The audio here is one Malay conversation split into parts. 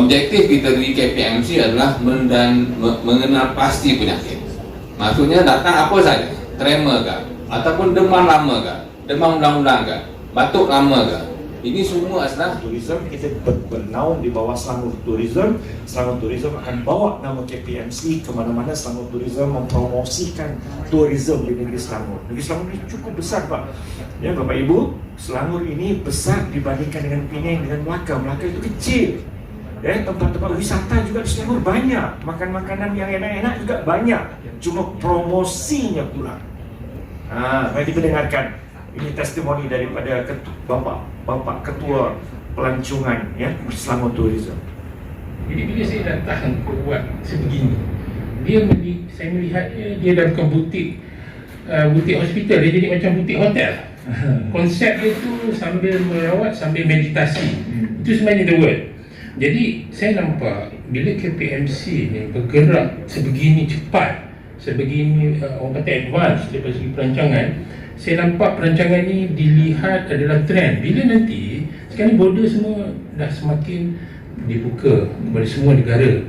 objektif kita di KPMC adalah mengenal pasti penyakit. Maksudnya datang apa saja, tremor kah, ataupun demam lama kah, demam ulang-ulang kah, batuk lama kah. Ini semua adalah tourism. Kita bernaung di bawah Selangor Tourism. Selangor Tourism akan bawa nama KPMC ke mana-mana. Selangor Tourism mempromosikan tourism di negeri Selangor. Negeri Selangor ini cukup besar, Pak. Ya, Bapak Ibu, Selangor ini besar dibandingkan dengan Penang, dengan Melaka. Melaka itu kecil. Ya, tempat-tempat wisata juga di Selangor banyak. Makan-makanan yang enak-enak juga banyak. Cuma promosinya kurang. Mari kita dengarkan. Ini testimoni daripada Bapak Ketua Pelancongan ya Selangor Tourism. Jadi bila saya datang buat sebegini, saya melihatnya dia dah bukan butik hospital, dia jadi macam butik hotel. Konsep dia tu sambil merawat, sambil meditasi. Itu sebenarnya the word. Jadi saya nampak bila KPMC ni bergerak sebegini cepat, sebegini orang kata advance daripada segi perancangan, saya nampak perancangan ni dilihat adalah trend. Bila nanti sekarang border semua dah semakin dibuka kepada semua negara,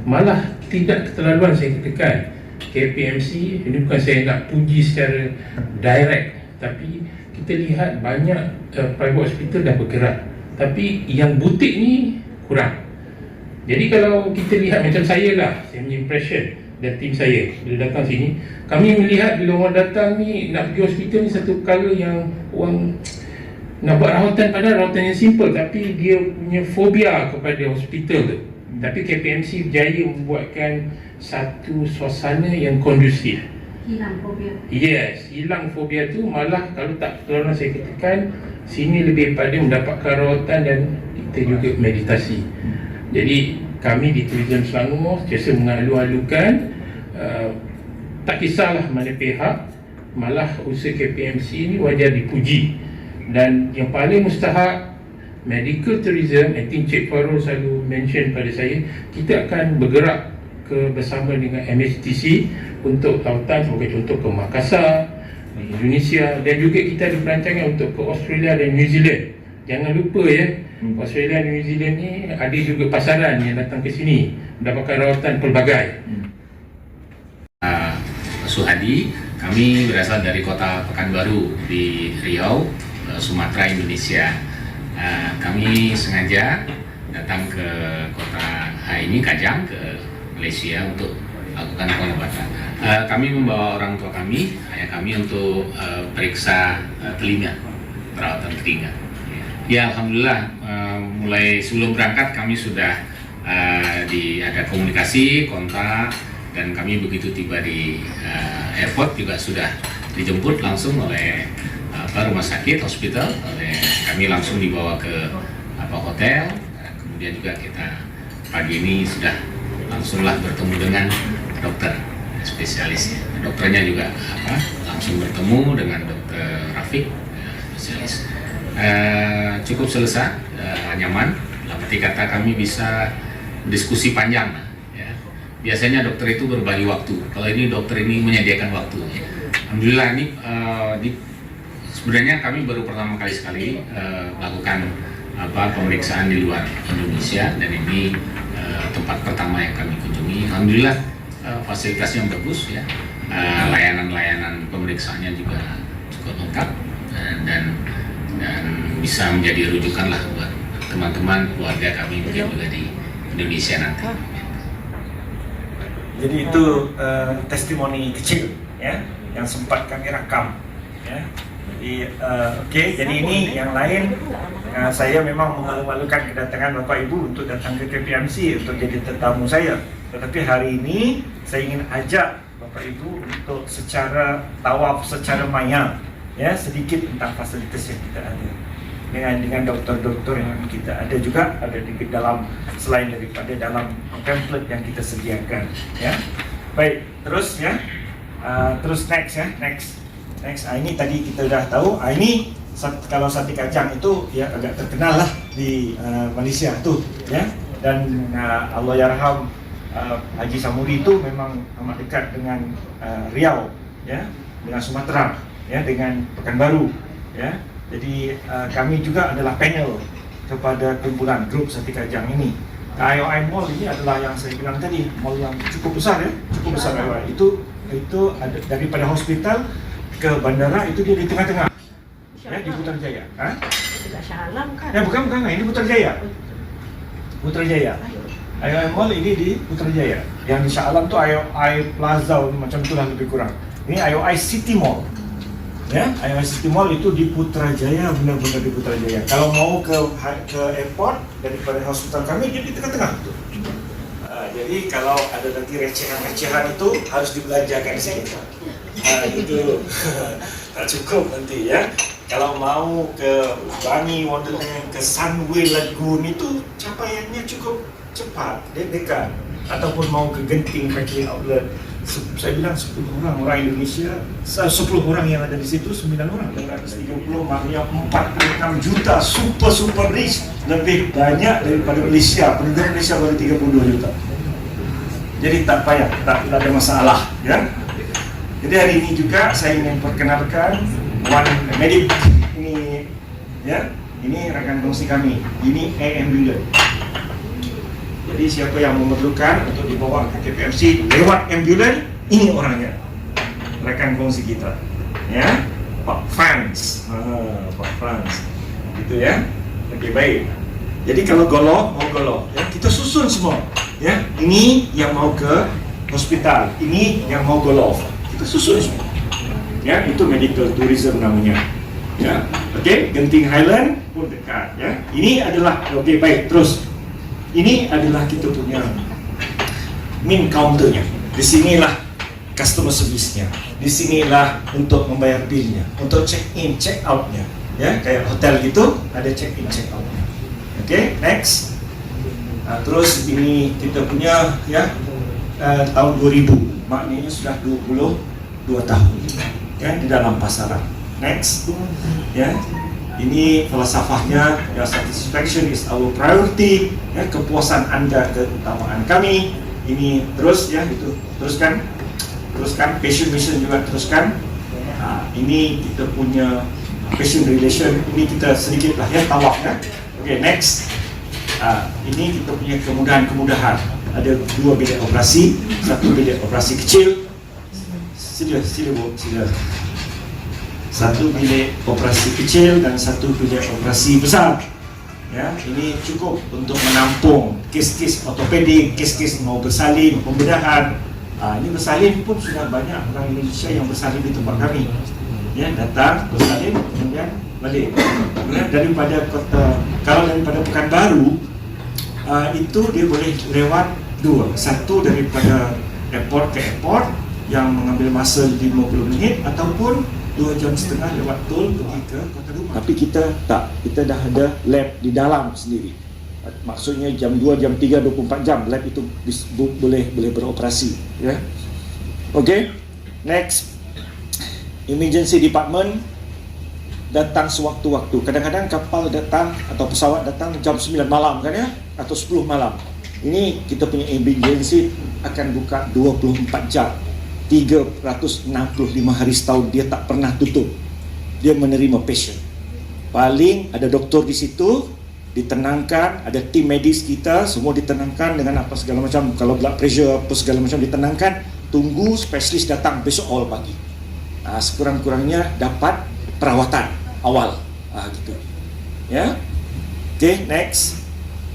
malah tidak keterlaluan saya katakan KPMC ini bukan saya nak puji secara direct, tapi kita lihat banyak private hospital dah bergerak, tapi yang butik ni kurang. Jadi kalau kita lihat macam saya punya impression dan tim saya bila datang sini, kami melihat bila orang datang ni nak pergi hospital ni satu perkara yang orang nak buat rawatan, padahal rawatan yang simple, tapi dia punya fobia kepada hospital tu. Tapi KPMC berjaya membuatkan satu suasana yang kondusif. Hilang fobia. Yes, hilang fobia tu. Malah kalau tak terlalu saya katakan sini lebih pada mendapatkan rawatan dan kita juga meditasi. Jadi kami di Tourism Selangor sentiasa mengalu-alukan tak kisahlah mana pihak, malah usaha KPMC ini wajar dipuji. Dan yang paling mustahak medical tourism, I think Cik Farul selalu mention pada saya, kita akan bergerak bersama dengan MHTC untuk lautan sebagai contoh ke Makassar, di Indonesia, dan juga kita ada perancangan untuk ke Australia dan New Zealand. Jangan lupa ya, Australia dan New Zealand ni ada juga pasaran yang datang ke sini mendapatkan rawatan pelbagai. Suhadi, kami berasal dari kota Pekanbaru di Riau, Sumatera, Indonesia. Kami sengaja datang ke kota ini, Kajang, ke Malaysia untuk lakukan pengobatan. Kami membawa orang tua kami, ayah kami untuk periksa telinga, perawatan telinga. Ya, alhamdulillah, mulai sebelum berangkat kami sudah ada komunikasi, kontak, dan kami begitu tiba di airport juga sudah dijemput langsung oleh rumah sakit, hospital. Kami langsung dibawa ke hotel. Kemudian juga kita pagi ini sudah langsunglah bertemu dengan dokter spesialis. Dokternya juga langsung bertemu dengan dokter Rafiq, spesialis. Cukup selesai, nyaman. Arti kata kami bisa diskusi panjang. Ya. Biasanya dokter itu berbagi waktu. Kalau ini dokter ini menyediakan waktu. Alhamdulillah ini sebenarnya kami baru pertama kali melakukan pemeriksaan di luar Indonesia, dan ini tempat pertama yang kami kunjungi. Alhamdulillah fasilitasnya bagus ya, layanan pemeriksaannya juga cukup lengkap, dan bisa menjadi rujukan lah buat teman-teman keluarga kami mungkin juga di Indonesia nanti. Jadi itu testimoni kecil ya yang sempat kami rekam ya. Jadi jadi ini yang lain, saya memang memalu-malukan kedatangan Bapak Ibu untuk datang ke KPMC untuk jadi tetamu saya. Tetapi hari ini saya ingin ajak Bapak Ibu untuk secara tawaf, secara maya ya, sedikit tentang fasilitas yang kita ada. Dengan dokter-dokter yang kita ada juga ada di dalam, selain daripada dalam template yang kita sediakan ya. Baik, terus ya. Terus next. Ini tadi kita dah tahu. Ini kalau sate kacang itu ya agak terkenal lah di Malaysia tuh ya. Dan Allahyarham Haji Samuri itu memang amat dekat dengan Riau ya, dengan Sumatera ya, dengan Pekanbaru ya. Jadi kami juga adalah panel kepada kumpulan grup sate kacang ini IOI Mall ini adalah yang saya bilang tadi, mall yang cukup besar ya, cukup besar IOI. Itu ada daripada hospital ke bandara itu dia di tengah-tengah. Ya, di Putrajaya. Ha? Dekat Shah Alam kan? Ya, bukan, ini Putrajaya. Putrajaya. IOI Mall ini di Putrajaya. Yang di Shah Alam tu IOI Plaza macam itulah lebih kurang. Ini IOI City Mall. Ya, IOI City Mall itu di Putrajaya, benar-benar di Putrajaya. Kalau mau ke airport daripada hospital kami dia di tengah-tengah tu. Jadi kalau ada nanti recehan-recehan itu harus dibelanjakan di sini. Itu tak cukup nanti ya. Kalau mau ke Bunny Wonderland, ke Sunway Lagoon itu capaiannya cukup cepat, dekat. Ataupun mau ke Genting Factory Outlet, saya bilang 10 orang Indonesia, 10 orang yang ada di situ, 9 orang, 230 maknanya 46 juta, super rich, lebih banyak daripada Malaysia. Penduduk Malaysia baru 32 juta. Jadi tak payah, tak ada masalah ya. Jadi hari ini juga saya ingin perkenalkan One Medic ini ya. Ini rakan kongsi kami. Ini ambulans. Jadi siapa yang memerlukan untuk dibawa ke KPMC lewat ambulans, ini orangnya. Rekan kongsi kita. Ya. Pak Franz. Pak Franz. Gitu ya. Okey, baik. Jadi kalau mau golo, ya, kita susun semua. Ya, ini yang mau ke hospital, ini yang mau golf. Kita susun semua. Ya, itu medical tourism namanya. Ya. Okey, Genting Highland pun dekat ya. Ini adalah okey, baik, terus. Ini adalah kita punya main counternya. Di sinilah customer service-nya. Di sinilah untuk membayar bill-nya, untuk check in, check out-nya. Ya, kayak hotel gitu, ada check in, check out-nya. Okey, next. Terus ini kita punya ya tahun 2000, maknanya sudah 22 tahun ya di dalam pasaran. Next. Ya. Ini falsafahnya ya, satisfaction is our priority, ya, kepuasan Anda keutamaan kami. Ini terus ya, itu teruskan, passion mission juga teruskan. Ini kita punya passion relation, ini kita sedikit lah ya tawaf ya. Okey, next. Ini kita punya kemudahan. Ada 2 bilik operasi, 1 bilik operasi kecil. Sila. 1 bilik operasi kecil dan 1 bilik operasi besar. Ya, ini cukup untuk menampung kes-kes ortopedik, kes-kes mau bersalin, pembedahan. Ini bersalin pun sudah banyak orang Indonesia yang bersalin di tempat kami. Ya, datang bersalin kemudian balik. Ya, kalau daripada Pekanbaru, itu dia boleh lewat 2. Satu daripada airport ke airport yang mengambil masa 50 minit ataupun 2.5 jam lewat tol pergi ke kota rumah. Tapi kita tak, kita dah ada lab di dalam sendiri. Maksudnya jam 2, jam 3, 24 jam lab itu boleh beroperasi. Ya. Okey, next. Emergency department datang sewaktu-waktu. Kadang-kadang kapal datang atau pesawat datang jam 9 malam kan ya, atau 10 malam. Ini kita punya emergency akan buka 24 jam. 365 hari setahun dia tak pernah tutup. Dia menerima pasien. Paling ada doktor di situ, ditenangkan, ada tim medis kita semua ditenangkan dengan apa segala macam. Kalau blood pressure apa segala macam ditenangkan, tunggu spesialis datang besok awal pagi. Sekurang-kurangnya dapat perawatan awal. Gitu. Ya. Okay, next.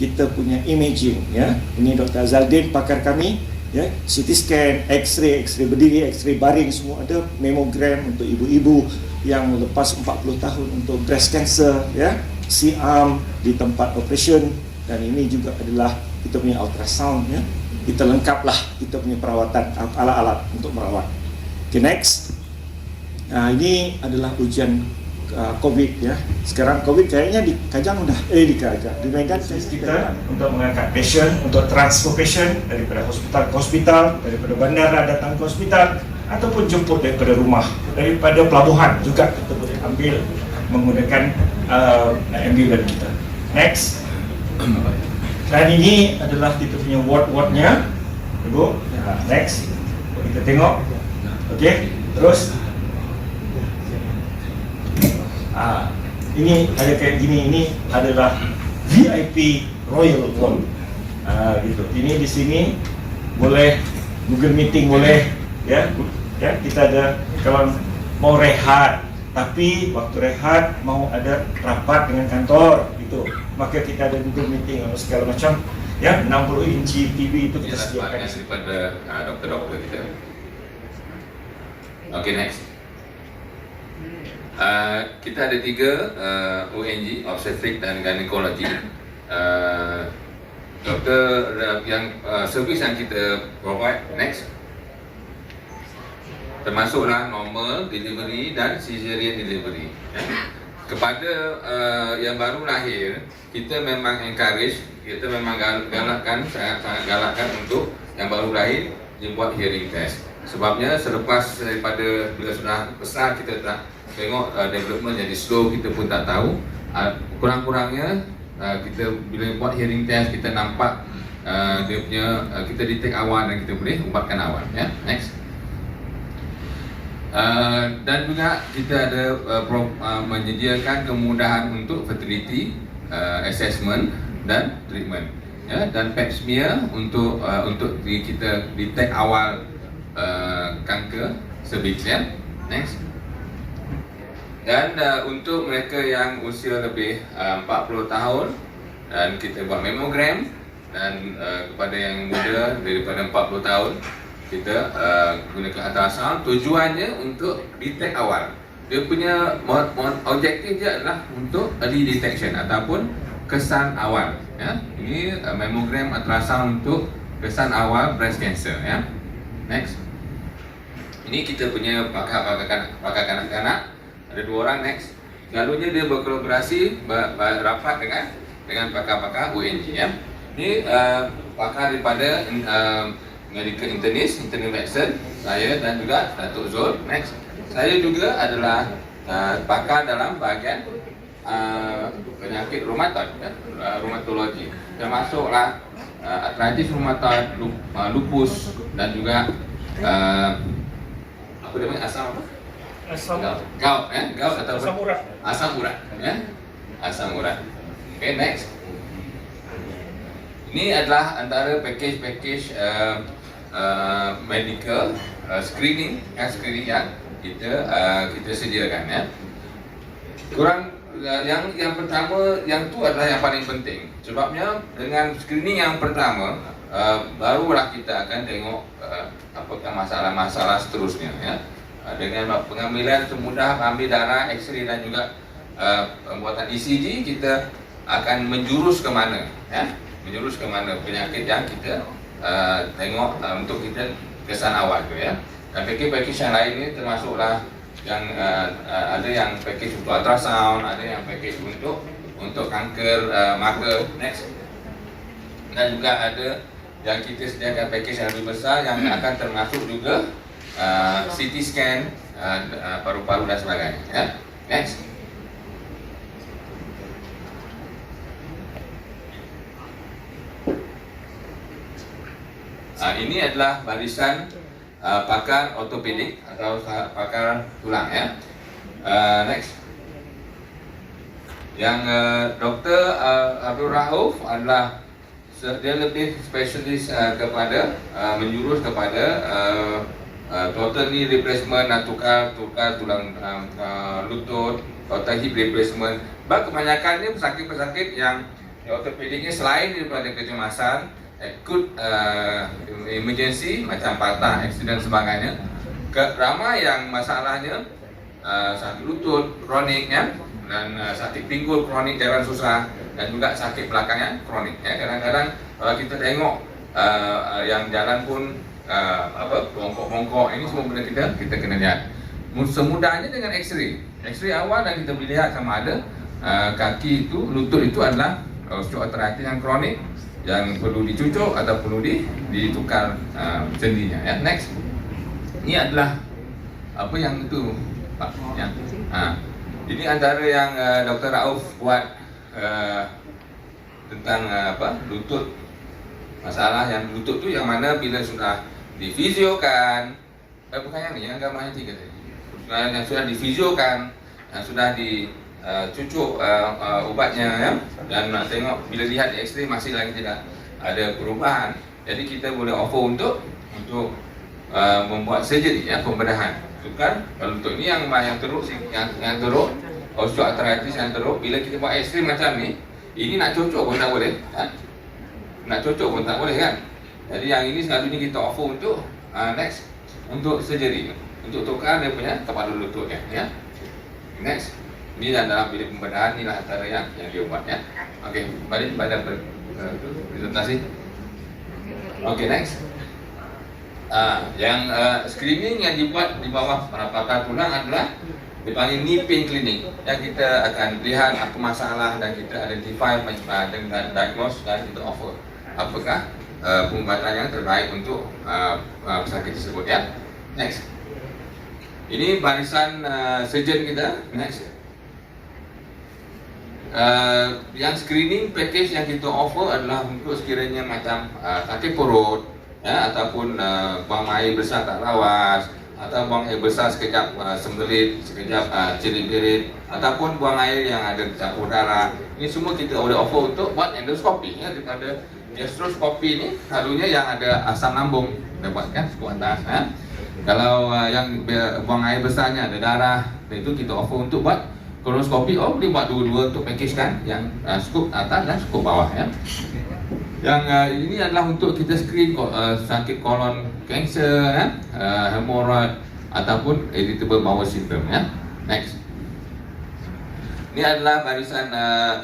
Kita punya imaging ya. Ini Dr. Azaldin pakar kami. Ya, CT scan, X-ray berdiri, X-ray baring semua ada, mammogram untuk ibu-ibu yang lepas 40 tahun untuk breast cancer ya, C-arm di tempat operation, dan ini juga adalah kita punya ultrasound ya. Kita lengkaplah kita punya perawatan alat-alat untuk merawat. Okay, next. Ini adalah ujian COVID ya. Sekarang COVID kayaknya di Kajang dah di Medan kita untuk mengangkat pasien, untuk transfer pasien daripada hospital ke hospital, daripada bandara datang ke hospital ataupun jemput daripada rumah, daripada pelabuhan juga kita boleh ambil menggunakan ambulans kita. Next. Dan ini adalah kita punya ward-wardnya. Ibu, next. Kita tengok. Okey, terus ini ada kayak gini, ini adalah VIP Royal Ward. Gitu. Ini di sini boleh Google Meeting boleh, ya kita ada kalau mau rehat, tapi waktu rehat mau ada rapat dengan kantor gitu, maka kita ada Google Meeting atau segala macam. Ya, 60 inci TV itu kita sediakan daripada dokter-dokter kita. Okay, next. Kita ada 3 ONG, obstetrik dan gynecology. Dokter yang servis yang kita provide, next, termasuklah normal delivery dan cesarean delivery. Kepada yang baru lahir, kita memang encourage, kita memang galakkan, sangat galakkan untuk yang baru lahir dibuat hearing test. Sebabnya selepas daripada bila sudah besar, kita tak tengok development jadi slow, kita pun tak tahu. Kurang-kurangnya kita bila buat hearing test, kita nampak dia punya, kita detect awal dan kita boleh ubatkan awal. Ya, next. Dan juga kita ada menyediakan kemudahan untuk fertility assessment dan treatment, ya, dan pap smear untuk kita detect awal kanker cervix, ya. Next. Dan untuk mereka yang usia lebih 40 tahun, dan kita buat mammogram, dan kepada yang muda daripada 40 tahun kita gunakan ultrasound. Tujuannya untuk detect awal. Dia punya objektif dia adalah untuk early detection ataupun kesan awal, ya. Ini mammogram ultrasound untuk kesan awal breast cancer, ya. Next. Ini kita punya pakar kanak-kanak. Ada 2 orang, next. Selalunya dia berkolaborasi rapat dengan pakar-pakar ONG, ya. Ini pakar daripada medical internist, internal medicine, saya dan juga Datuk Zul. Next. Saya juga adalah pakar dalam bahagian penyakit rheumatoid, ya, rheumatologi. Termasuklah arthritis rheumatoid, lupus dan juga apa namanya, asam apa? Gout, ya, gout atau asam urat. Asam urat, ya, asam urat. Okay, next. Ini adalah antara package medical screening yang kita sediakan, ya. Yang pertama, yang tu adalah yang paling penting. Sebabnya dengan screening yang pertama, barulah kita akan tengok apakah masalah-masalah seterusnya, ya. Dengan pengambilan semudah ambil darah, X-ray dan juga pembuatan ECG, kita akan menjurus ke mana, ya, menjurus ke mana penyakit yang kita tengok untuk kita kesan awal tu, ya. Dan package yang lain ni termasuklah yang ada yang package untuk ultrasound, ada yang package untuk kanker mata, next. Dan juga ada yang kita sediakan package yang lebih besar yang akan termasuk juga CT scan, paru-paru dan sebagainya, ya. Next. Ini adalah barisan pakar ortopedik atau pakar tulang, ya. Next. Yang Dr. Abdul Rauf adalah dia lebih spesialis kepada menjurus kepada total knee replacement, tukar tulang lutut, total hip replacement. Kebanyakannya pesakit-pesakit yang ortopediknya selain daripada kecemasan, akut emergency macam patah, accident sebagainya, ramai yang masalahnya sakit lutut kronik, ya, dan sakit pinggul kronik, jalan susah, dan juga sakit belakangnya kronik, ya. Kadang-kadang kalau kita tengok yang jalan pun bongkok-bongkok, ini semua benda kita kena lihat. Semudahnya dengan X-ray awal, dan kita boleh lihat sama ada kaki itu, lutut itu adalah osteoarthritis yang kronik yang perlu dicucuk atau perlu ditukar sendinya, ya. Next. Ini adalah apa yang itu, Pak, ya. Ini antara yang Dr. Rauf buat tentang lutut. Masalah yang lutut tu yang mana bila sudah difisiokan, bukan yang ni, yang gambar yang 3 tadi. Yang sudah difisiokan, yang sudah dicucuk ubatnya, ya. Dan nak tengok bila lihat di X-ray masih lagi tidak ada perubahan, jadi kita boleh offer untuk membuat surgery, ya, pembedahan. Kan kalau untuk ni yang teruk, yang teruk, osteoarthritis yang teruk, bila kita buat X-ray macam ni, ini nak cocok pun tak boleh, kan? Nak cocok pun tak boleh, kan? Jadi yang ini selalunya kita offer untuk next, untuk surgery, untuk tukar dia punya kepala lutut, ya. Next, ni dalam bilik pembedahan, ni lah antara yang dia buat, ya. Okey, balik pada presentasi. Okey, next. Yang screening yang dibuat di bawah patah tulang adalah dipanggil knee pain clinic, yang kita akan lihat apa masalah dan kita identify dengan diagnose dan kita offer apakah pengobatan yang terbaik untuk pesakit tersebut, ya. Next. Ini barisan surgeon kita. Next. Yang screening package yang kita offer adalah untuk sekiranya macam sakit perut, ya, ataupun buang air besar tak lawas, atau buang air besar sekejap sembelit, sekejap cirit-cirit, ataupun buang air yang ada campur darah. Ini semua kita boleh offer untuk buat endoskopi, ya. Daripada gastroskopi ni selalunya yang ada asam lambung dapat, kan, cukup atas, ya. Kalau yang buang air besarnya ada darah, itu kita offer untuk buat kolonoskopi. Boleh buat dua-dua untuk package, kan, yang skup atas dan skup bawah, ya. Yang ini adalah untuk kita screen sakit kolon kanser, ya, hemorrhoid ataupun irritable bowel syndrome, ya. Next. Ini adalah barisan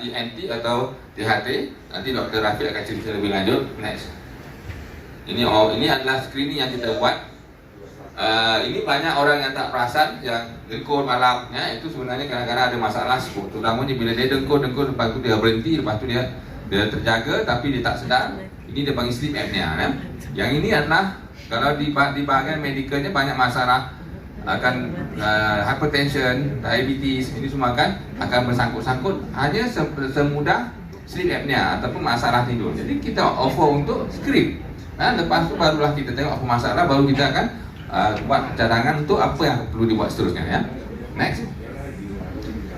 ENT atau THT. Nanti Dr. Rafiq akan cerita lebih lanjut. Next. Ini adalah screening yang kita buat. Ini banyak orang yang tak perasan, yang dengkur malam, ya. Itu sebenarnya kadang-kadang ada masalah skup. Terutamanya bila dia dengkur, lepas tu dia berhenti, lepas tu dia terjaga tapi dia tak sedar. Ini dia panggil sleep apnea, ya. Yang ini adalah kalau di bahagian medikalnya banyak masalah, akan hypertension, diabetes, ini semua akan bersangkut-sangkut hanya semudah sleep apnea ataupun masalah tidur. Jadi kita offer untuk screen. Lepas tu barulah kita tengok apa masalah, baru kita akan buat cadangan untuk apa yang perlu dibuat seterusnya, ya. Next.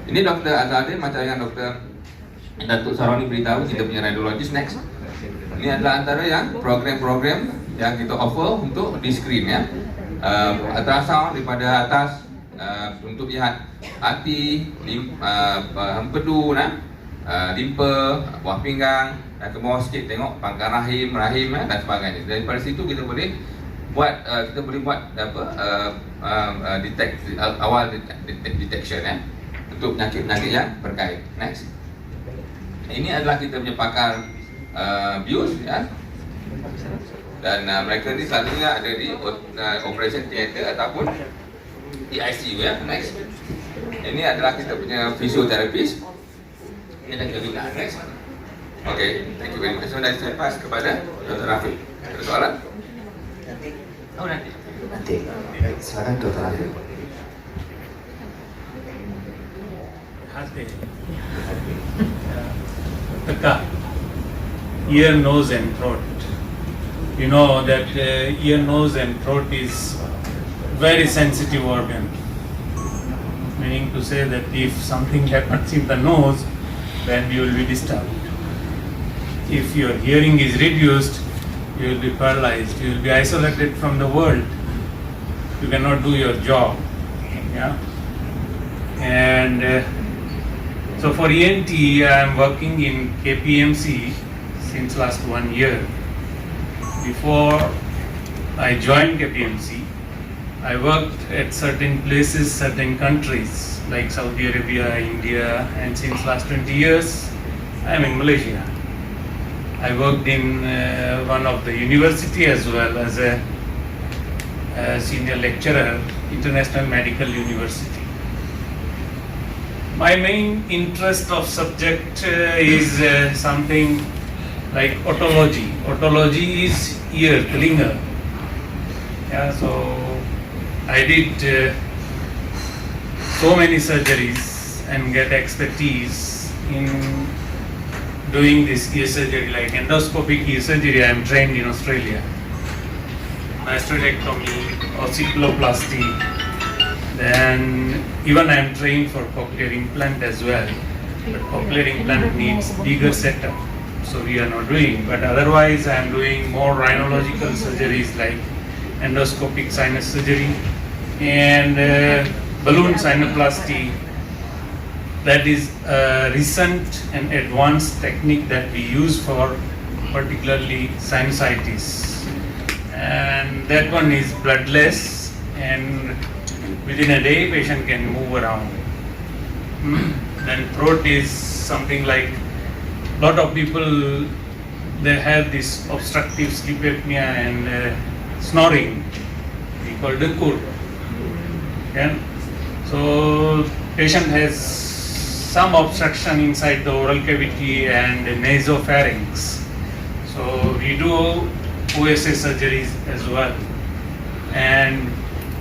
Ini Dr. Azadin, macam yang Dr. Datuk Saroni beritahu, kita punya radiologis. Next. Ini adalah antara yang program-program yang kita offer untuk di screen, ya. Ultrasound daripada atas untuk lihat hati, empedu, limpa, buah pinggang, dan ke bawah sikit tengok pangkal rahim, dan sebagainya. Daripada situ kita boleh buat awal detection, ya, untuk penyakit-penyakit yang berkait. Next. Ini adalah kita punya pakar bius, ya. Dan mereka ni selalunya ada di operation theater ataupun di ICU, ya. Next. Ini adalah kita punya fisioterapis. Ini dah kita bina. Next. Okay, thank you very much. So, saya pass kepada Dr. Rafiq. Ada soalan? Nanti. Baik, silakan Dr. Rafiq. Taka, ear, nose and throat. You know that ear, nose and throat is very sensitive organ. Meaning to say that if something happens in the nose, then you will be disturbed. If your hearing is reduced, you will be paralyzed. You will be isolated from the world. You cannot do your job. Yeah. And so for ENT, I am working in KPMC since last 1 year. Before I joined KPMC, I worked at certain places, certain countries like Saudi Arabia, India, and since last 20 years, I am in Malaysia. I worked in one of the university as well as a senior lecturer, International Medical University. My main interest of subject is something like otology. Otology is ear, klinger. Yeah, so I did so many surgeries and get expertise in doing this ear surgery, like endoscopic ear surgery. I am trained in Australia. Hysterectomy, ossiculoplasty. Then even I am trained for cochlear implant as well. But cochlear implant needs bigger setup. so we are not doing. But otherwise, I am doing more rhinological surgeries like endoscopic sinus surgery and balloon sinuplasty. That is a recent and advanced technique that we use for particularly sinusitis. And that one is bloodless, and within a day patient can move around. Then throat is something like, lot of people, they have this obstructive sleep apnea and snoring, we call dekur. Okay? So patient has some obstruction inside the oral cavity and nasopharynx. So we do OSA surgeries as well. And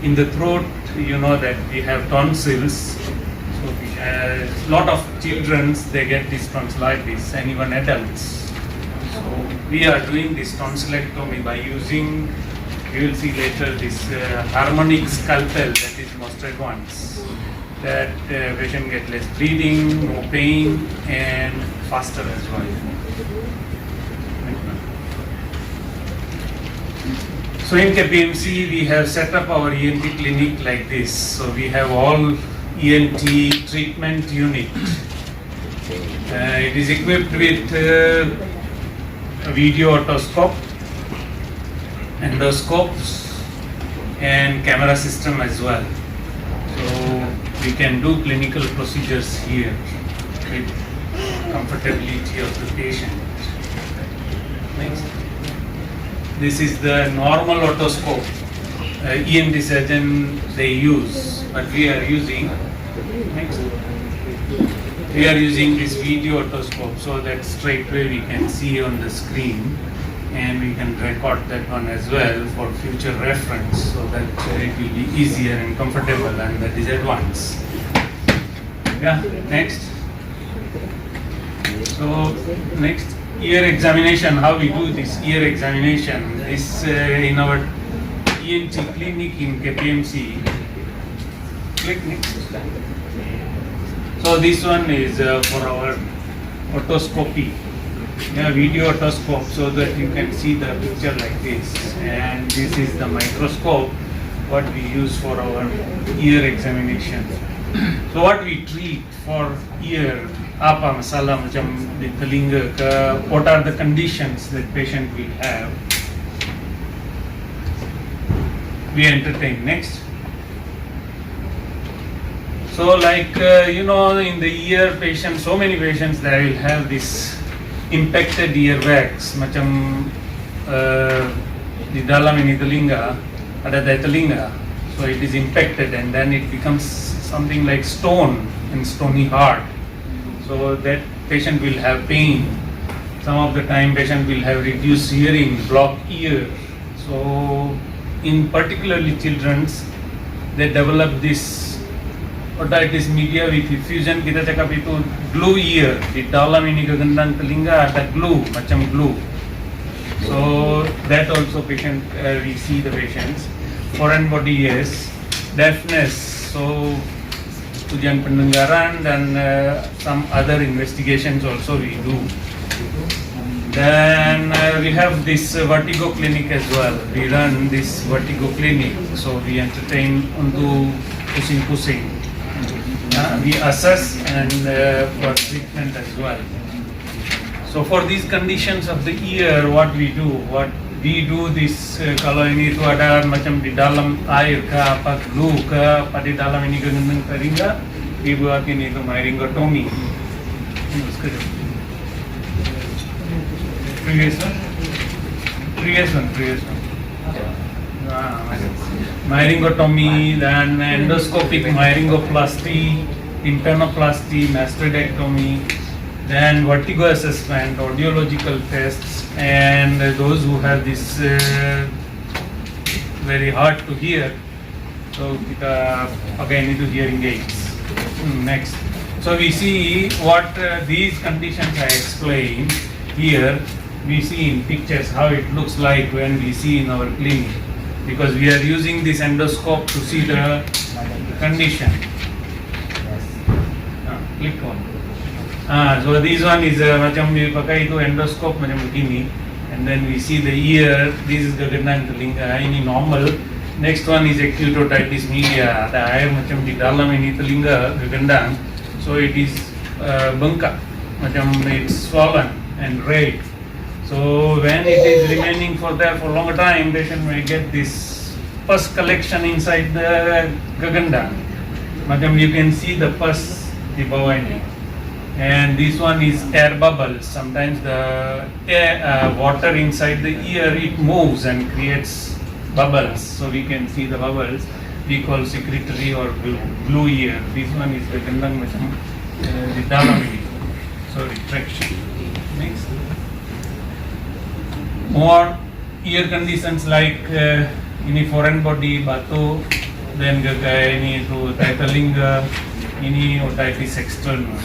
in the throat, you know that we have tonsils. So we have lot of children, they get this tonsillitis, and even adults. So we are doing this tonsillectomy by using, you will see later, this harmonic scalpel, that is most advanced. That patient get less bleeding, no pain, and faster as well. So in KPMC, we have set up our ENT clinic like this. So we have all ENT treatment unit. It is equipped with a video otoscope, endoscopes, and camera system as well. So we can do clinical procedures here with comfortability of the patient. Next. This is the normal otoscope. ENT surgeon they use, but we are using. Next. We are using this video otoscope so that straight away we can see on the screen, and we can record that one as well for future reference, so that it will be easier and comfortable, and that is advanced. Yeah, next. So next, ear examination. How we do this ear examination? This in our ENT clinic in KPMC. Click next. So this one is for our otoscopy. Yeah, video otoscope, so that you can see the picture like this. And this is the microscope what we use for our ear examination. So what we treat for ear, apa masalah macam di telinga ke, what are the conditions that patient will have, we entertain. Next. So like you know, in the ear patients, so many patients they will have this impacted earwax, macam di dalam ini telinga ada daya telinga, so it is impacted and then it becomes something like stone and stony hard. So that patient will have pain. Some of the time patient will have reduced hearing, blocked ear. So in particularly children's, they develop this otitis media with effusion, kita cakap itu glue ear. Di dalam ini kegendang telinga ada glue, macam glue. So that also patient, we see the patients. Foreign body, yes. Deafness, so ujian pendengaran dan some other investigations also we do. Then we have this vertigo clinic as well. We run this vertigo clinic, so we entertain untuk pusing-pusing. We assess and for treatment as well. So for these conditions of the ear, what we do this, kalau ini itu ada macam di dalam air ke apa glue ke apa di dalam ini gendeng telinga, dibuat ini itu myringotomy. Previous one. Myringotomy, then endoscopic myringoplasty, tympanoplasty, mastectomy, then vertigo assessment, audiological tests, and those who have this very hard to hear, so kita again into hearing aids. Next, so we see what these conditions I explained here. We see in pictures how it looks like when we see in our clinic, because we are using this endoscope to see the condition. Click on. So this one is macam we pakai itu endoscope macam begini, and then we see the ear. This is gagandan telinga, ini normal. Next one is acute otitis media. Ada air macam di dalam ini telinga gagandan, so it is bengkak, macam it's swollen and red. So when it is remaining for longer time, patient may get this pus collection inside the gagandan. Macam you can see the pus di bawah ini. And this one is air bubbles. Sometimes the water inside the ear, it moves and creates bubbles. So we can see the bubbles. We call secretory or blue ear. This one is the gendang macam di dalam ini. So retraction. Next. More ear conditions like ini foreign body, batuk, then kayak ini itu telinga, ini otitis external.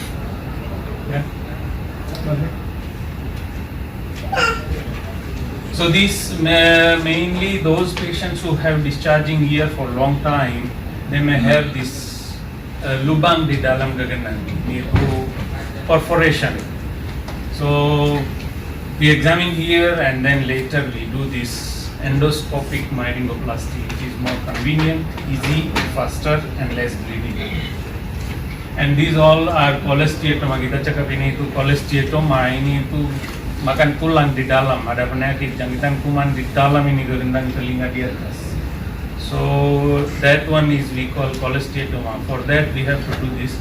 Yeah. So these mainly those patients who have discharging ear for long time, they may have this lubang di dalam gagandan, itu perforation. So we examine here and then later we do this endoscopic myelingoplasty, which is more convenient, easy, faster and less bleeding. And these all are cholesteatoma. Kita cakap ini itu cholesteatoma, ini itu makan tulang di dalam, ada penyakit jangkitan kuman di dalam ini gagandan telinga di atas. So that one is we call cholesteatoma. For that we have to do this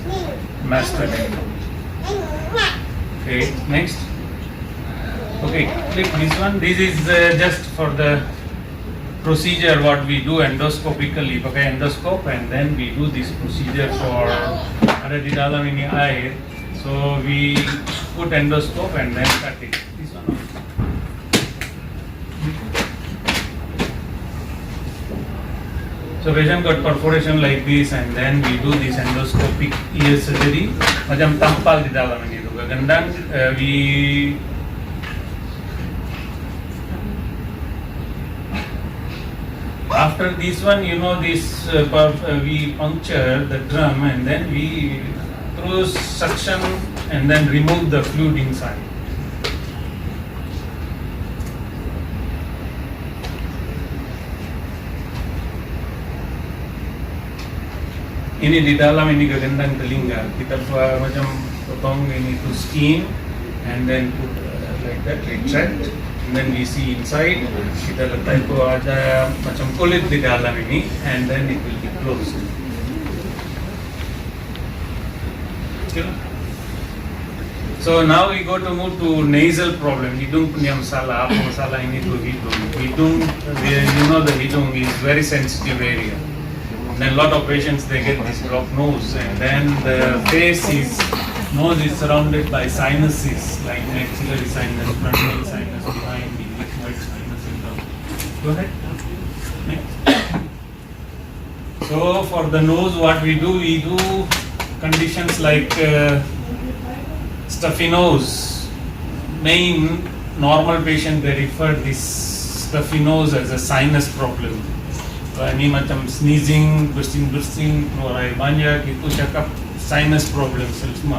mastectomy. Okay, next. Okay, click this one. This is just for the procedure what we do endoscopically, pakai endoscope, and then we do this procedure for ada di dalam ini air. So we put endoscope and then cut it. This one also. So patient got perforation like this, and then we do this endoscopic ear surgery. Macam tampal di dalam ini tu. Gagandan we after this one, you know, this we puncture the drum and then we through suction and then remove the fluid inside. Ini di dalam ini gagandan telinga. Kita macam potong ini to skin and then put like that, retract. And then we see inside, kita letak itu ada macam kulit di dalam ini, and then it will be closed. So now we go to move to nasal problem. Hidung punya masalah, apa masalah ini tu hidung. Hidung, you know the hidung is very sensitive area. And then a lot of patients they get this blocked nose, and then the nose is surrounded by sinuses like maxillary sinus, frontal sinus, behind the ethmoid sinus and down. Go ahead. Next. So for the nose, what we do conditions like stuffy nose. Main normal patient they refer this stuffy nose as a sinus problem. Ini macam sneezing, bursting, keluar air banyak, itu cakap sinus problem semua.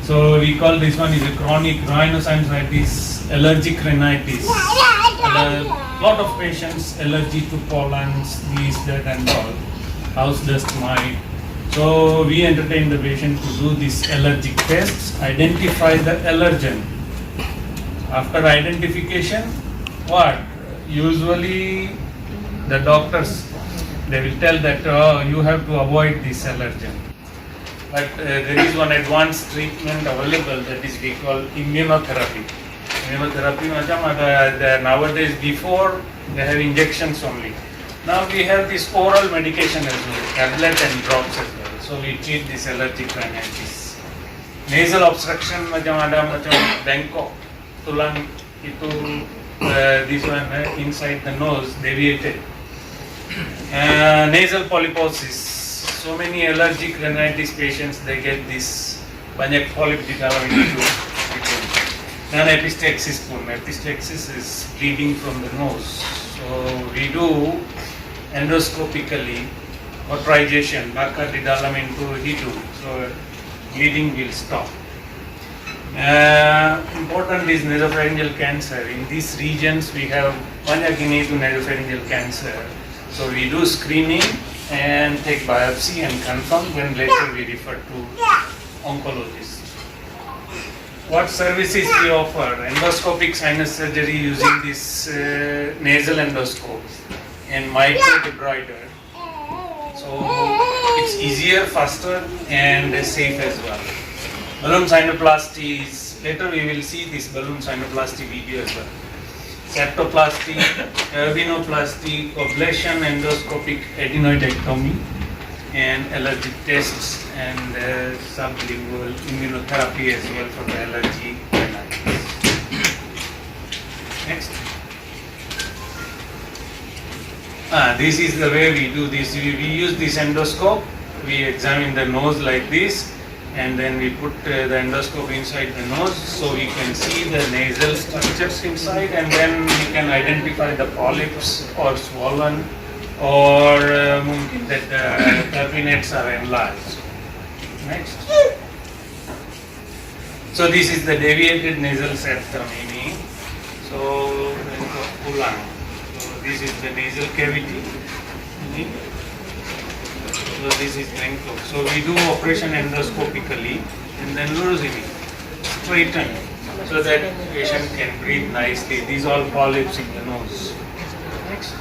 So we call this one is a chronic rhinosinusitis, allergic rhinitis. A lot of patients allergy to pollen, sneeze, that and all, house dust mite. So we entertain the patient to do this allergic tests, identify the allergen. After identification, what? Usually the doctors, they will tell that you have to avoid this allergen. But there is one advanced treatment available that is we call immunotherapy. Immunotherapy macam ada nowadays, before they have injections only. Now we have this oral medication as well, tablet and drops as well. So we treat this allergic rhinitis. Nasal obstruction macam ada macam bengkok, tulang itu this one inside the nose deviated. Nasal polyposis. So many allergic rhinitis patients they get this banyak polyp di dalam itu. Dan epistaxis pun. Epistaxis is bleeding from the nose. So we do endoscopically cauterization, bakar di dalam itu hidung. So bleeding will stop. Important is nasopharyngeal cancer. In these regions we have Vanjagini to nasopharyngeal cancer. So we do screening and take biopsy and confirm, then later we refer to oncologist. What services we offer? Endoscopic sinus surgery using this nasal endoscope and mitral debrider. So it's easier, faster and safe as well. Balloon sinuplasty is, later we will see this balloon sinuplasty video as well. Septoplasty, urbinoplasty, ablation, endoscopic adenoidectomy, and allergic tests and sublingual immunotherapy as well for the allergy rhinitis. Next. This is the way we do this. We use this endoscope, we examine the nose like this, and then we put the endoscope inside the nose so we can see the nasal structures inside, and then we can identify the polyps or swollen or that the turbinates are enlarged. Next. So this is the deviated nasal septum, ini. So pulang. So this is the nasal cavity. Ini. So this is length. So we do operation endoscopically and then lurus ini, straighten so that patient can breathe nicely. These all polyps in the nose. Next.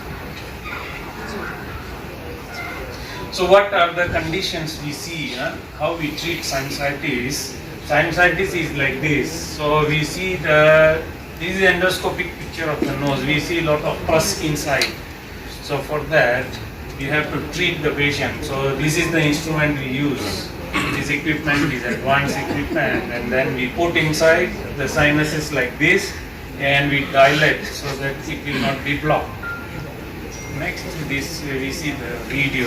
So what are the conditions we see? How we treat sinusitis? Sinusitis is like this. So we see this is endoscopic picture of the nose. We see a lot of pus inside. So for that, we have to treat the patient. So this is the instrument we use. This equipment is advanced equipment, and then we put inside the sinuses like this, and we dilate so that it will not be blocked. Next, this we see the video.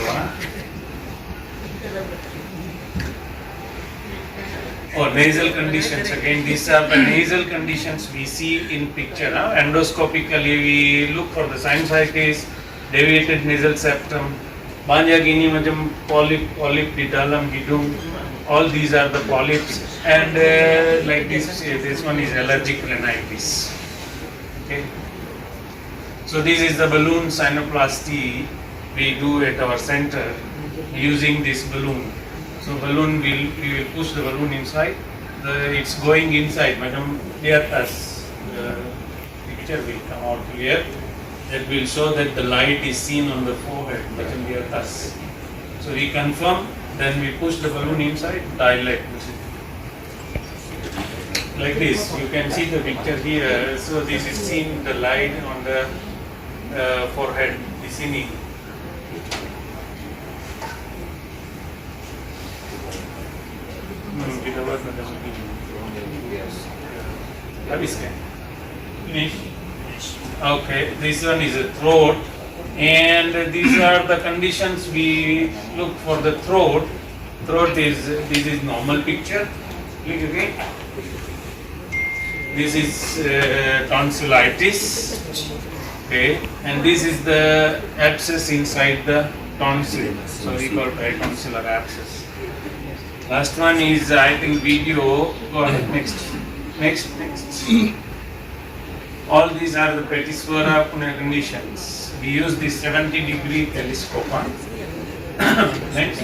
Nasal conditions. Again, these are the nasal conditions we see in picture. Endoscopically, we look for the sinusitis, deviated nasal septum, Vanjagini macam polyp di dalam hidung. All these are the polyps, and like this one is allergic rhinitis. Okay. So this is the balloon sinuplasty we do at our center using this balloon. So balloon we will push the balloon inside. It's going inside. Madam, near us. The picture will come out clear. That will show that the light is seen on the forehead, madam, near us. So we confirm. Then we push the balloon inside. Dilate. Like this. You can see the picture here. So this is seen the light on the forehead. Di sini. Kita buat macam begini. Habis kan? Finish. Okay, this one is a throat, and these are the conditions we look for the throat. Throat is, this is normal picture. Click again. This is tonsillitis. Okay, and this is the abscess inside the tonsil. So we call peritonsillar abscess. Last one is, I think, video. Go ahead, next. All these are the Petiswara conditions. We use this 70-degree telescope. Next.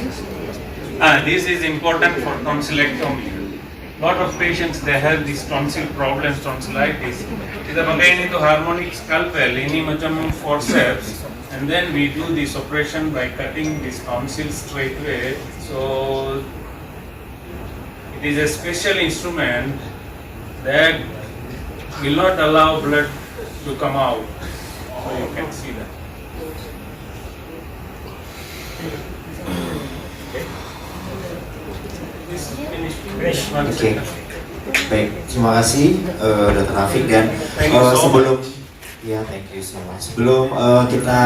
This is important for tonsillectomy. Lot of patients, they have these tonsil problems, tonsillitis. Kita pakai itu harmonic scalpel, ini macam forceps, and then we do this operation by cutting this tonsil straight away. So it is a special instrument that will not allow blood to come out. So you can see that. Oke, baik, terima kasih Dr. Rafiq, dan sebelum thank you so much. Sebelum kita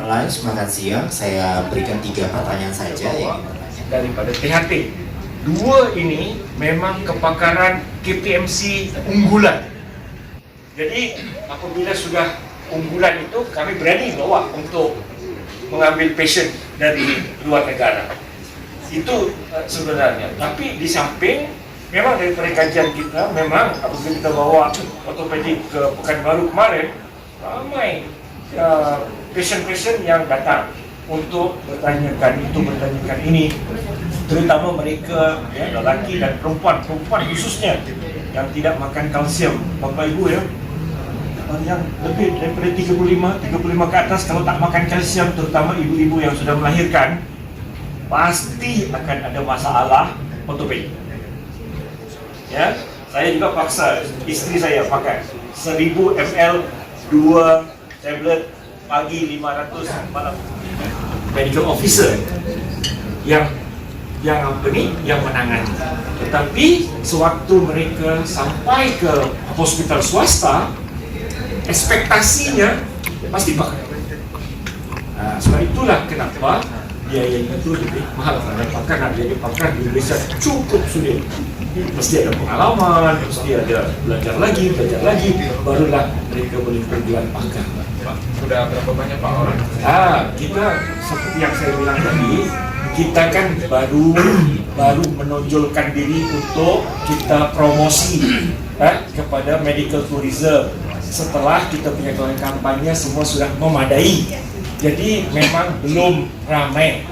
lunch makan siang, saya berikan 3 pertanyaan saja yang Daripada THT, 2 ini memang kepakaran KPMC unggulan. Jadi apabila sudah unggulan itu, kami berani bawa untuk mengambil pasien dari luar negara. Itu sebenarnya. Tapi di samping memang dari kajian kita, memang apabila kita bawa ortopedik ke Pekanbaru kemarin, ramai pasien-pasien yang datang untuk bertanyakan itu, bertanyakan ini, terutama mereka ya, lelaki dan perempuan khususnya yang tidak makan kalsium. Bapak Ibu ya, yang lebih daripada 35 ke atas kalau tak makan kalsium, terutama ibu-ibu yang sudah melahirkan, pasti akan ada masalah ortopedik. Ya, saya juga paksa istri saya pakai 1000 ml 2 tablet pagi, 500 malam. Medical officer yang apa ni, yang menangani. Tetapi sewaktu mereka sampai ke hospital swasta, ekspektasinya pasti pakai. Sebab itulah kenapa biaya itu lebih mahal, karena pakar nak jadi pakar di Indonesia cukup sulit. Mesti ada pengalaman, mesti ada belajar lagi, barulah mereka boleh bergelar pakar. Sudah berapa banyak Pak orang? Kita seperti yang saya bilang tadi, kita kan baru menonjolkan diri untuk kita promosi kepada medical tourism. Setelah kita punya kampanye semua sudah memadai, jadi memang belum ramai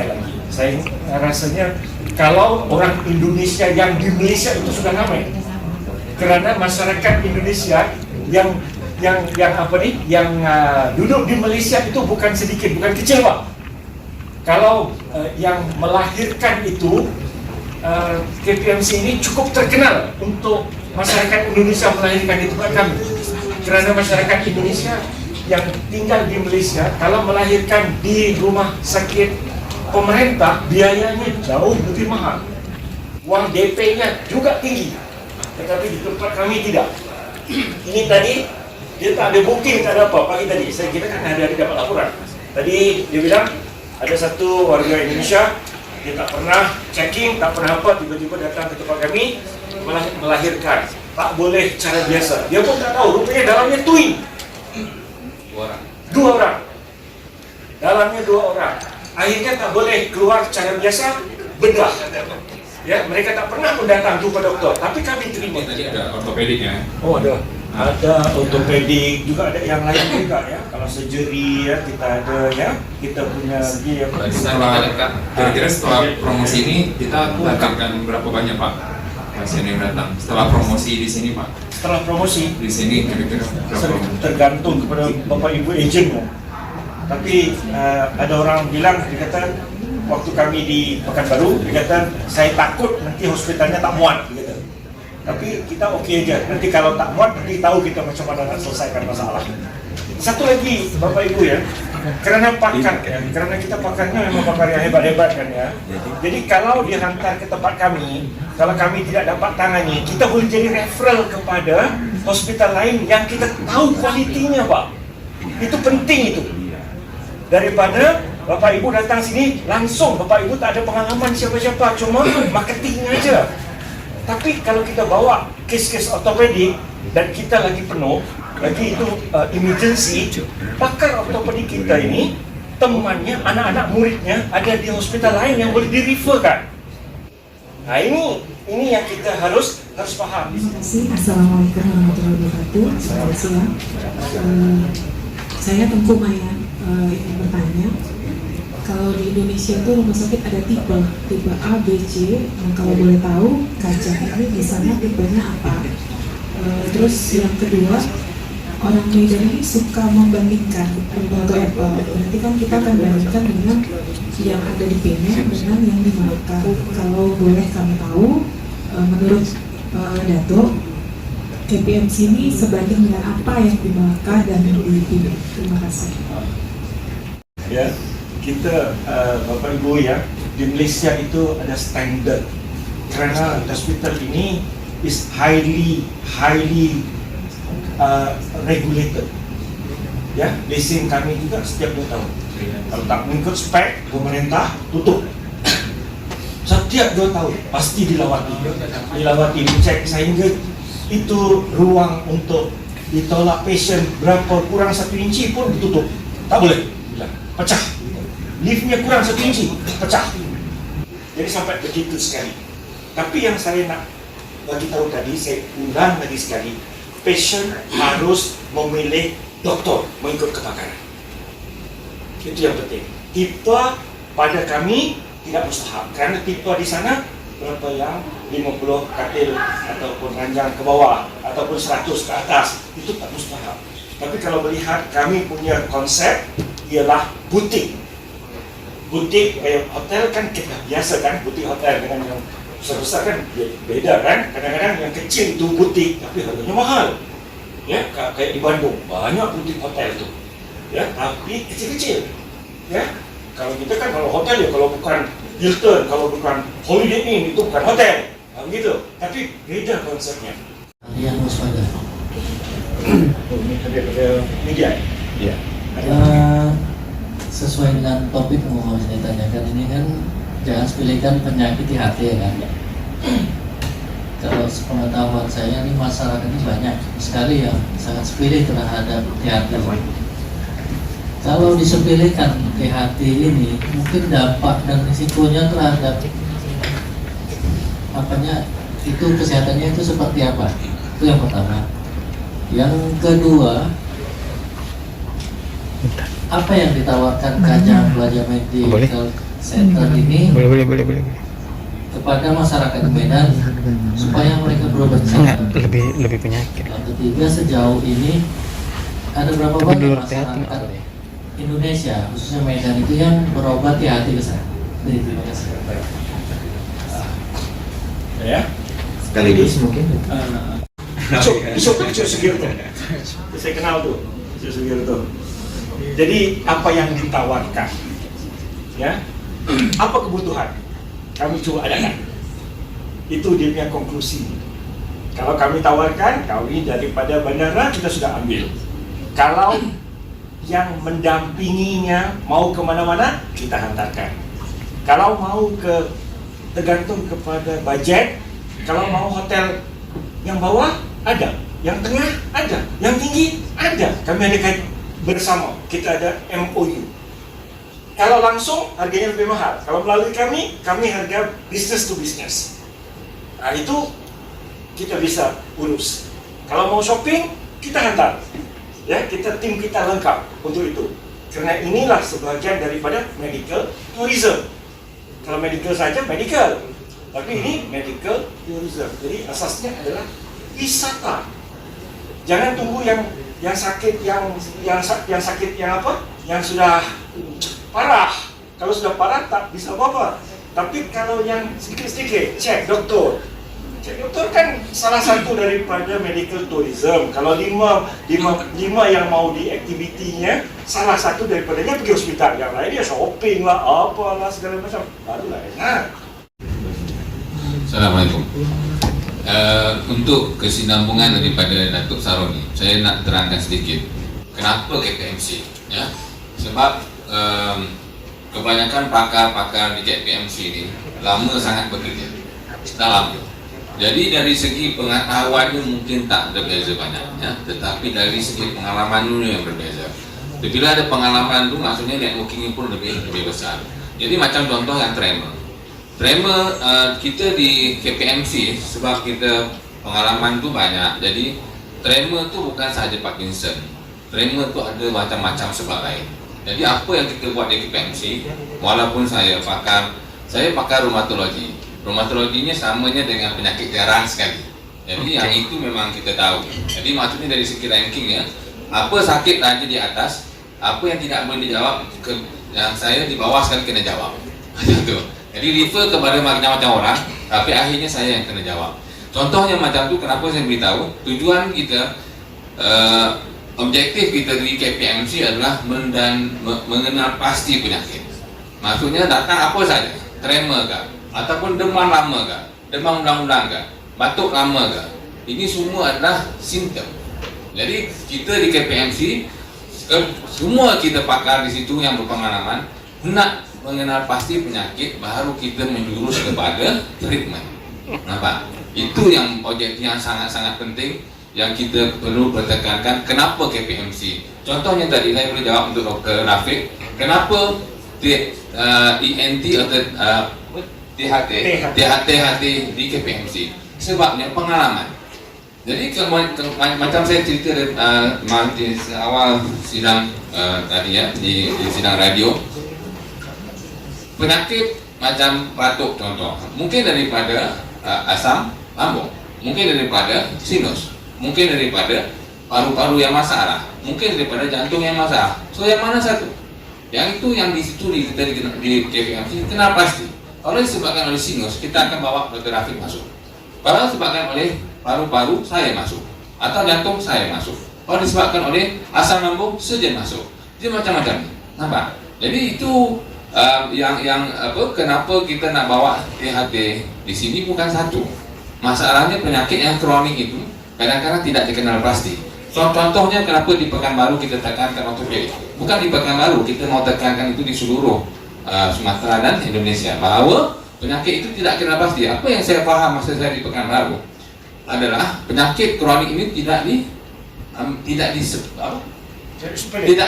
lagi. Saya rasanya kalau orang Indonesia yang di Malaysia itu sudah ramai, karena masyarakat Indonesia yang duduk di Malaysia itu bukan sedikit, bukan kecil Pak. Kalau yang melahirkan itu, KPMC ini cukup terkenal untuk masyarakat Indonesia melahirkan itu kan, karena masyarakat Indonesia yang tinggal di Malaysia kalau melahirkan di rumah sakit pemerintah biayanya jauh lebih mahal, uang DP-nya juga tinggi, tetapi di tempat kami tidak. Ini tadi dia tak ada booking, tak ada apa. Pagi tadi saya kira kan ada dapat laporan. Tadi dia bilang ada satu warga Indonesia, dia tak pernah checking, tak pernah apa, tiba-tiba datang ke tempat kami melahirkan. Tak boleh cara biasa. Dia pun tak tahu, rupanya dalamnya twin. Dua orang. Dalamnya 2 orang. Akhirnya tak boleh keluar cara biasa, bedah. Ya, mereka tak pernah pun datang jumpa doktor, tapi kami terima. Tadi ada ortopediknya. Oh, ada ortopedik, juga ada yang lain juga ya. Kalau surgery ya, kita ada ya, kita punya dia. Kira-kira setelah promosi ini kita targetkan berapa banyak Pak pasien yang datang setelah promosi di sini Pak? Setelah promosi Di sini kira-kira berapa? tergantung kepada Bapak Ibu ejen ya. Tapi ada orang bilang, dia kata waktu kami di Pekanbaru, dia kata saya takut nanti hospitalnya tak muat, dia kata. Tapi kita okey aja. Nanti kalau tak muat, nanti tahu kita macam mana nak selesaikan masalah. Satu lagi, Bapak Ibu ya, kerana pakar ya, kerana kita pakarnya memang pakar yang hebat-hebat kan ya. Jadi kalau dia hantar ke tempat kami, kalau kami tidak dapat tangani, kita boleh jadi referral kepada hospital lain yang kita tahu kualitinya Pak. Itu penting itu. Daripada Bapak Ibu datang sini langsung, Bapak Ibu tak ada pengalaman siapa-siapa, cuma marketing aja. Tapi kalau kita bawa kes-kes ortopedik dan kita lagi penuh, lagi itu emergency, pakar ortopedik kita ini temannya, anak-anak muridnya ada di hospital lain yang boleh direferkan. Nah ini yang kita harus paham. Terima kasih. Assalamualaikum warahmatullahi wabarakatuh. Selamat siang. Saya Tengku Maya ingin bertanya. Kalau di Indonesia itu rumah sakit ada tipe A, B, C. Kalau boleh tahu, kaca ini di sana tipenya apa? Terus yang kedua, orang Medan ini suka membandingkan untuk Apple. Nanti kan kita akan bandingkan dengan yang ada di Penang dengan yang di Malaka. Kalau boleh kami tahu, menurut Dato, KPMC ini sebanding dengan apa yang di Malaka dan di Penang? Terima kasih. Ya. Kita Bapak Ibu ya, di Malaysia itu ada standard, kerana hospital ini is highly regulated. Ya, lesen kami juga setiap 2 tahun. Kalau tak mengikut spek pemerintah, tutup. Setiap 2 tahun pasti dilawati, dicek sehingga itu ruang untuk ditolak pasien berapa kurang 1 inci pun ditutup, tak boleh, pecah. Liftnya kurang 1 inci, pecah. Jadi sampai begitu sekali. Tapi yang saya nak bagi tahu tadi, saya ulang lagi sekali, patient harus memilih doktor mengikut kepakaran. Itu yang penting. Tipe pada kami tidak mustahab, kerana tipe di sana berapa yang 50 katil ataupun ranjang ke bawah ataupun 100 ke atas, itu tak mustahab. Tapi kalau melihat kami punya konsep ialah butik. Butik kayak hotel kan kita biasa kan, butik hotel dengan yang besar-besar kan beda kan. Kadang-kadang yang kecil itu butik tapi harganya mahal. Ya, kayak di Bandung banyak butik hotel itu. Ya, tapi kecil-kecil. Ya, kalau kita kan kalau hotel ya kalau bukan Hilton, kalau bukan Holiday Inn itu bukan hotel. Begitu. Tapi beda konsepnya. Yang waspada. Media. Ya. Sesuai dengan topik yang mau saya tanyakan ini kan, jangan sepelekan penyakit di hati ya kan. Kalau sepengetahuan saya ini masyarakat ini banyak sekali yang sangat sepele terhadap THT. Kalau disepelekan THT ini, mungkin dampak dan risikonya terhadap itu kesehatannya itu seperti apa? Itu yang pertama. Yang kedua, apa yang ditawarkan Kajang Belajar Medical Center ini kepada masyarakat Medan supaya mereka berobat sehat? Lebih penyakit. Yang ketiga, sejauh ini ada berapa banyak masyarakat Indonesia khususnya Medan itu yang berobat di hati besar? Terima kasih. Ya. Sekaligus mungkin. Besok Sugierto. Saya kenal tuh, Sugierto. Jadi apa yang ditawarkan, ya, apa kebutuhan, kami coba adakan. Itu dia punya konklusi. Kalau kami tawarkan, kami daripada bandara kita sudah ambil. Kalau yang mendampinginya mau ke mana-mana, kita hantarkan. Kalau mau ke, tergantung kepada budget. Kalau mau hotel yang bawah ada, yang tengah ada, yang tinggi ada. Kami adakan bersama, kita ada MOU. Kalau langsung harganya lebih mahal. Kalau melalui kami harga business to business. Nah itu kita bisa urus. Kalau mau shopping, kita hantar. Ya, tim kita lengkap untuk itu. Karena inilah sebagian daripada medical tourism. Kalau medical saja medical, tapi ini medical tourism. Jadi asasnya adalah wisata. Jangan tunggu yang sakit yang sudah parah. Kalau sudah parah tak bisa apa-apa. Tapi kalau yang sedikit-sedikit cek doktor. Cek doktor kan salah satu daripada medical tourism. Kalau lima yang mau di aktivitinya, salah satu daripadanya pergi hospital. Yang lain dia shopping lah, apalah segala macam. Barulah enak. Assalamualaikum. Untuk kesinambungan daripada Datuk Saroni, saya nak terangkan sedikit kenapa KPMC, ya. Sebab kebanyakan pakar-pakar di KPMC ini lama sangat bekerja, dalam. Jadi dari segi pengetahuannya mungkin tak berbeza banyak, ya. Tetapi dari segi pengalamannya yang berbeza. Bila ada pengalaman itu, maksudnya networking pun lebih besar. Jadi macam contoh yang Tremor kita di KPMC, sebab kita pengalaman tu banyak, jadi tremor tu bukan sahaja Parkinson. Tremor tu ada macam-macam sebab lain. Jadi apa yang kita buat di KPMC, walaupun saya pakar rheumatologi. Rheumatologinya samanya dengan penyakit jarang sekali. Jadi yang itu memang kita tahu. Jadi maksudnya dari segi ranking, ya, apa sakit aja di atas, apa yang tidak boleh dijawab, yang saya di bawah sekali kena jawab. Macam tu. Jadi refer kepada macam-macam orang, tapi akhirnya saya yang kena jawab. Contohnya macam tu, kenapa saya beritahu, tujuan kita, objektif kita di KPMC adalah mengenal pasti penyakit. Maksudnya datang apa saja, tremor ke, ataupun demam lama ke, demam ulang-ulang ke, batuk lama ke. Ini semua adalah simptom. Jadi kita di KPMC, semua kita pakar di situ yang berpengalaman, nak mengenal pasti penyakit, baru kita menjurus kepada treatment. Nampak? Itu yang objektif yang sangat-sangat penting yang kita perlu pertekankan. Kenapa KPMC? Contohnya tadi saya boleh jawab untuk Dr. Rafiq. Kenapa ENT atau THT di KPMC. Sebabnya pengalaman. Jadi macam saya cerita di awal sidang tadi ya, di sidang radio, penyakit macam batuk contoh, mungkin daripada asam lambung, mungkin daripada sinus, mungkin daripada paru-paru yang masalah, mungkin daripada jantung yang masalah. So yang mana satu? Yang itu yang disturi kita di KPMC kenal pasti. Kalau disebabkan oleh sinus, kita akan bawa Dr. Rafiq masuk. Kalau disebabkan oleh paru-paru, saya masuk. Atau jantung, saya masuk. Kalau disebabkan oleh asam lambung, surgeon masuk. Jadi macam-macam. Nampak? Jadi itu kenapa kita nak bawa THT di sini bukan satu. Masalahnya penyakit yang kronik itu kadang-kadang tidak dikenal pasti. Contohnya kenapa di Pekanbaru kita tekankan ortopedik. Bukan di Pekanbaru, kita mau tekankan itu di seluruh Sumatera dan Indonesia, bahwa penyakit itu tidak kenal pasti. Apa yang saya faham masa saya di Pekanbaru adalah penyakit kronik ini tidak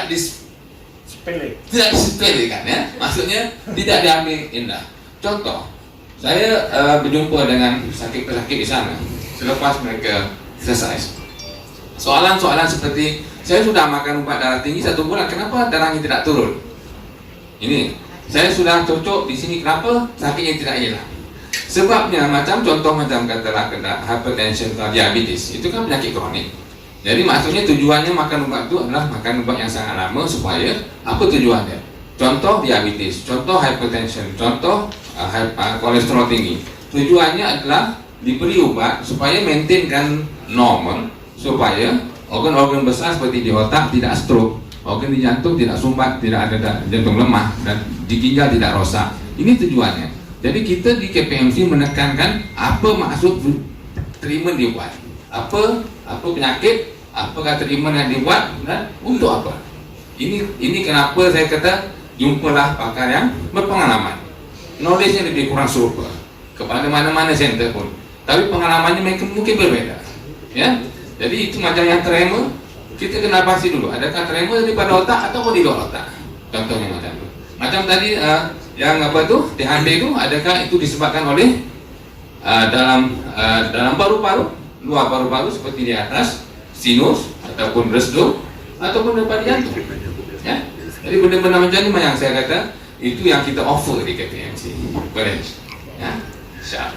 disepelekan ya. Maksudnya tidak diambil indah. Contoh, saya berjumpa dengan pesakit-pesakit di sana selepas mereka exercise. Soalan-soalan seperti, saya sudah makan ubat darah tinggi 1 bulan, kenapa darahnya tidak turun? Ini, saya sudah cocok di sini, kenapa sakitnya tidak hilang? Sebabnya macam contoh macam katalah hypertension atau diabetes, itu kan penyakit kronik. Jadi maksudnya tujuannya makan ubat itu adalah makan ubat yang sangat lama supaya apa tujuannya? Contoh diabetes, contoh hypertension, contoh kolesterol tinggi. Tujuannya adalah diberi obat supaya maintainkan normal, supaya organ-organ besar seperti di otak tidak stroke, organ di jantung tidak sumbat, tidak ada jantung lemah, dan di ginjal tidak rosak. Ini tujuannya. Jadi kita di KPMC menekankan apa maksud treatment dibuat, apa penyakit, apakah treatment yang dibuat dan untuk apa. Ini kenapa saya kata jumpalah pakar yang berpengalaman. Knowledge-nya lebih kurang serupa kepada mana-mana center pun, tapi pengalamannya mungkin berbeda. Ya. Jadi itu macam yang tremor, kita kena pasti dulu, adakah tremor daripada otak atau di luar otak. Contohnya macam itu. Macam tadi yang THT itu, adakah itu disebabkan oleh dalam paru-paru, luar paru-paru seperti di atas, sinus ataupun resdo, ataupun daripada jantung. Ya. Jadi benda-benda macam ini yang saya kata itu yang kita offer di KPMC. Boleh? Ya. Siap.